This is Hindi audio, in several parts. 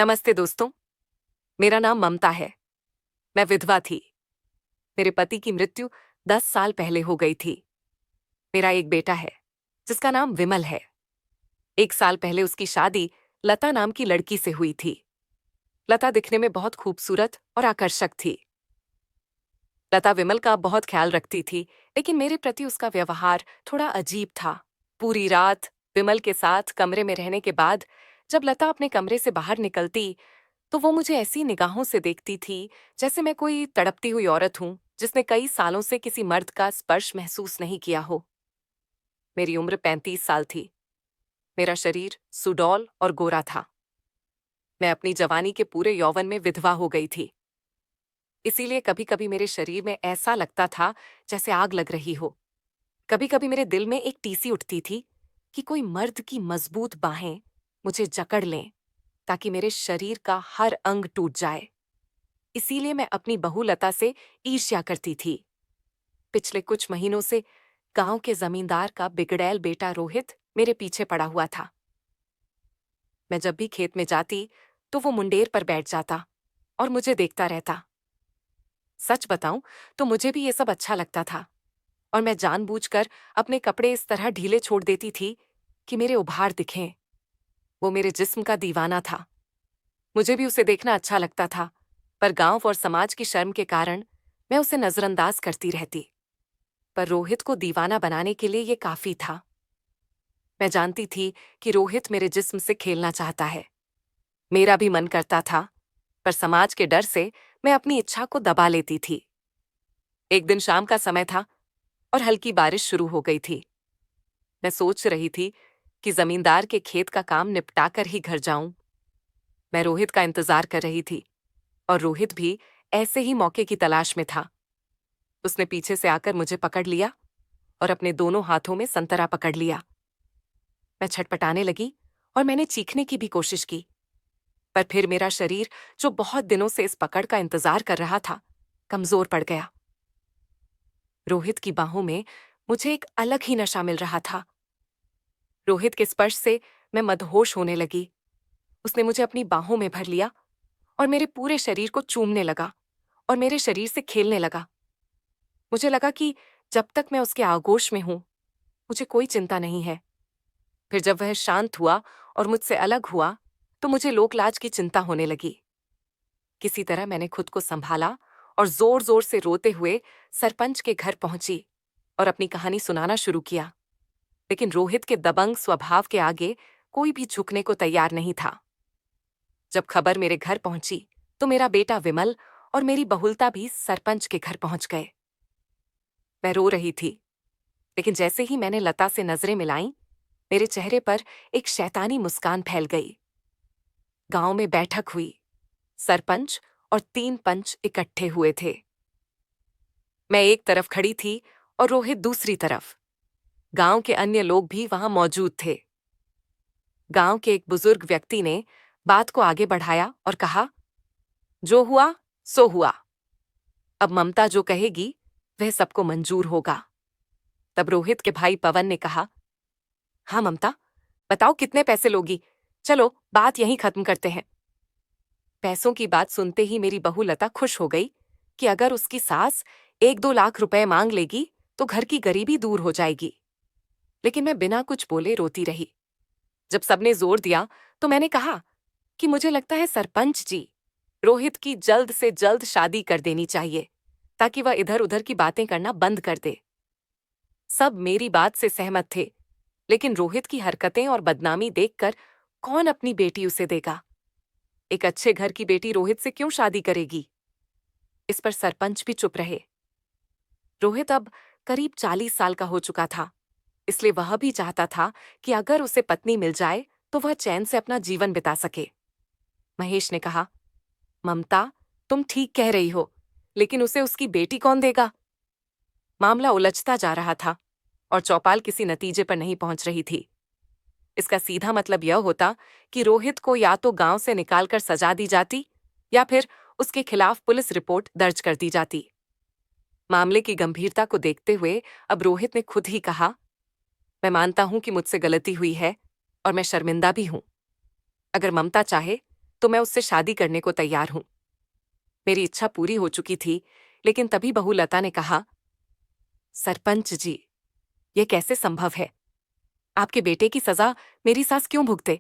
नमस्ते दोस्तों। मेरा नाम ममता है। मैं विधवा थी। मेरे पति की मृत्यु 10 साल पहले हो गई थी। मेरा एक बेटा है जिसका नाम विमल है। 1 साल पहले उसकी शादी लता नाम की लड़की से हुई थी। लता दिखने में बहुत खूबसूरत और आकर्षक थी। लता विमल का बहुत ख्याल रखती थी, लेकिन मेरे प्रति उसका व्यवहार थोड़ा अजीब था। पूरी रात विमल के साथ कमरे में रहने के बाद जब लता अपने कमरे से बाहर निकलती तो वो मुझे ऐसी निगाहों से देखती थी जैसे मैं कोई तड़पती हुई औरत हूं जिसने कई सालों से किसी मर्द का स्पर्श महसूस नहीं किया हो। मेरी उम्र 35 साल थी। मेरा शरीर सुडौल और गोरा था। मैं अपनी जवानी के पूरे यौवन में विधवा हो गई थी। इसीलिए कभी कभी मेरे शरीर में ऐसा लगता था जैसे आग लग रही हो। कभी कभी मेरे दिल में एक टीसी उठती थी कि कोई मर्द की मजबूत बाहें मुझे जकड़ लें ताकि मेरे शरीर का हर अंग टूट जाए। इसीलिए मैं अपनी बहू लता से ईर्ष्या करती थी। पिछले कुछ महीनों से गांव के जमींदार का बिगड़ैल बेटा रोहित मेरे पीछे पड़ा हुआ था। मैं जब भी खेत में जाती तो वो मुंडेर पर बैठ जाता और मुझे देखता रहता। सच बताऊं तो मुझे भी ये सब अच्छा लगता था और मैं जानबूझकर अपने कपड़े इस तरह ढीले छोड़ देती थी कि मेरे उभार दिखें। वो मेरे जिस्म का दीवाना था। मुझे भी उसे देखना अच्छा लगता था, पर गांव और समाज की शर्म के कारण मैं उसे नजरअंदाज करती रहती। पर रोहित को दीवाना बनाने के लिए ये काफी था। मैं जानती थी कि रोहित मेरे जिस्म से खेलना चाहता है। मेरा भी मन करता था, पर समाज के डर से मैं अपनी इच्छा को दबा लेती थी। एक दिन शाम का समय था और हल्की बारिश शुरू हो गई थी। मैं सोच रही थी कि जमींदार के खेत का काम निपटाकर ही घर जाऊं। मैं रोहित का इंतजार कर रही थी और रोहित भी ऐसे ही मौके की तलाश में था। उसने पीछे से आकर मुझे पकड़ लिया और अपने दोनों हाथों में संतरा पकड़ लिया। मैं छटपटाने लगी और मैंने चीखने की भी कोशिश की, पर फिर मेरा शरीर, जो बहुत दिनों से इस पकड़ का इंतजार कर रहा था, कमजोर पड़ गया। रोहित की बाहों में मुझे एक अलग ही नशा मिल रहा था। रोहित के स्पर्श से मैं मदहोश होने लगी। उसने मुझे अपनी बाहों में भर लिया और मेरे पूरे शरीर को चूमने लगा और मेरे शरीर से खेलने लगा। मुझे लगा कि जब तक मैं उसके आगोश में हूं, मुझे कोई चिंता नहीं है। फिर जब वह शांत हुआ और मुझसे अलग हुआ, तो मुझे लोकलाज की चिंता होने लगी। किसी तरह मैंने खुद को संभाला और जोर जोर से रोते हुए सरपंच के घर पहुंची और अपनी कहानी सुनाना शुरू किया। लेकिन रोहित के दबंग स्वभाव के आगे कोई भी झुकने को तैयार नहीं था। जब खबर मेरे घर पहुंची, तो मेरा बेटा विमल और मेरी बहुलता भी सरपंच के घर पहुंच गए। मैं रो रही थी, लेकिन जैसे ही मैंने लता से नजरें मिलाईं, मेरे चेहरे पर एक शैतानी मुस्कान फैल गई। गांव में बैठक हुई। सरपंच और 3 पंच इकट्ठे हुए थे। मैं एक तरफ खड़ी थी और रोहित दूसरी तरफ। गांव के अन्य लोग भी वहां मौजूद थे। गांव के एक बुजुर्ग व्यक्ति ने बात को आगे बढ़ाया और कहा, जो हुआ सो हुआ। अब ममता जो कहेगी वह सबको मंजूर होगा। तब रोहित के भाई पवन ने कहा, हाँ ममता, बताओ कितने पैसे लोगी? चलो बात यहीं खत्म करते हैं। पैसों की बात सुनते ही मेरी बहू लता खुश हो गई कि अगर उसकी सास 1-2 लाख रुपए मांग लेगी तो घर की गरीबी दूर हो जाएगी। लेकिन मैं बिना कुछ बोले रोती रही। जब सबने जोर दिया तो मैंने कहा कि मुझे लगता है सरपंच जी, रोहित की जल्द से जल्द शादी कर देनी चाहिए ताकि वह इधर उधर की बातें करना बंद कर दे। सब मेरी बात से सहमत थे, लेकिन रोहित की हरकतें और बदनामी देखकर कौन अपनी बेटी उसे देगा? एक अच्छे घर की बेटी रोहित से क्यों शादी करेगी? इस पर सरपंच भी चुप रहे। रोहित अब करीब 40 साल का हो चुका था, इसलिए वह भी चाहता था कि अगर उसे पत्नी मिल जाए तो वह चैन से अपना जीवन बिता सके। महेश ने कहा, ममता, तुम ठीक कह रही हो, लेकिन उसे उसकी बेटी कौन देगा? मामला उलझता जा रहा था और चौपाल किसी नतीजे पर नहीं पहुंच रही थी। इसका सीधा मतलब यह होता कि रोहित को या तो गांव से निकालकर सजा दी जाती या फिर उसके खिलाफ पुलिस रिपोर्ट दर्ज कर दी जाती। मामले की गंभीरता को देखते हुए अब रोहित ने खुद ही कहा, मैं मानता हूं कि मुझसे गलती हुई है और मैं शर्मिंदा भी हूं। अगर ममता चाहे तो मैं उससे शादी करने को तैयार हूं। मेरी इच्छा पूरी हो चुकी थी, लेकिन तभी बहू लता ने कहा, सरपंच जी, ये कैसे संभव है? आपके बेटे की सजा मेरी सास क्यों भुगते?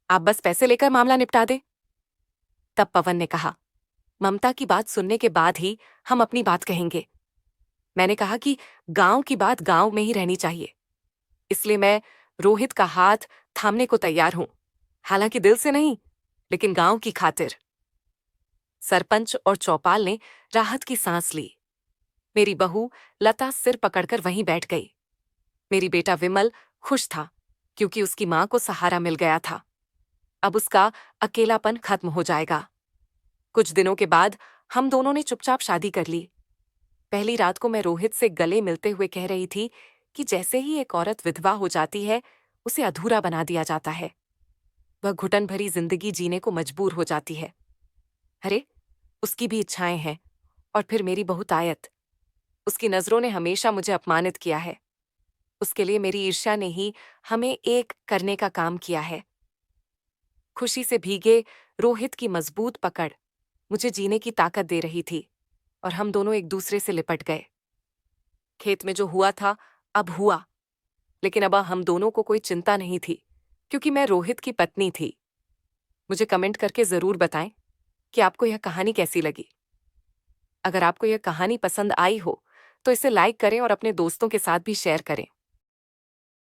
आप बस पैसे लेकर मामला निपटा दे। तब पवन ने कहा, ममता की बात सुनने के बाद ही हम अपनी बात कहेंगे। मैंने कहा कि गांव की बात गांव में ही रहनी चाहिए, इसलिए मैं रोहित का हाथ थामने को तैयार हूं, हालांकि दिल से नहीं, लेकिन गांव की खातिर। सरपंच और चौपाल ने राहत की सांस ली। मेरी बहू लता सिर पकड़कर वहीं बैठ गई। मेरी बेटा विमल खुश था, क्योंकि उसकी मां को सहारा मिल गया था। अब उसका अकेलापन खत्म हो जाएगा। कुछ दिनों के बाद हम दोनों ने चुपचाप शादी कर ली। पहली रात को मैं रोहित से गले मिलते हुए कह रही थी कि जैसे ही एक औरत विधवा हो जाती है, उसे अधूरा बना दिया जाता है। वह घुटन भरी जिंदगी जीने को मजबूर हो जाती है। अरे, उसकी भी इच्छाएं हैं, और फिर मेरी बहुतायत। उसकी नजरों ने हमेशा मुझे अपमानित किया है। उसके लिए मेरी ईर्ष्या ने ही हमें एक करने का काम किया है। खुशी से भीगे रोहित की मजबूत पकड़ मुझे जीने की ताकत दे रही थी, और हम दोनों एक दूसरे से लिपट गए। खेत में जो हुआ था, अब हुआ, लेकिन अब हम दोनों को कोई चिंता नहीं थी, क्योंकि मैं रोहित की पत्नी थी। मुझे कमेंट करके जरूर बताएं कि आपको यह कहानी कैसी लगी। अगर आपको यह कहानी पसंद आई हो, तो इसे लाइक करें और अपने दोस्तों के साथ भी शेयर करें।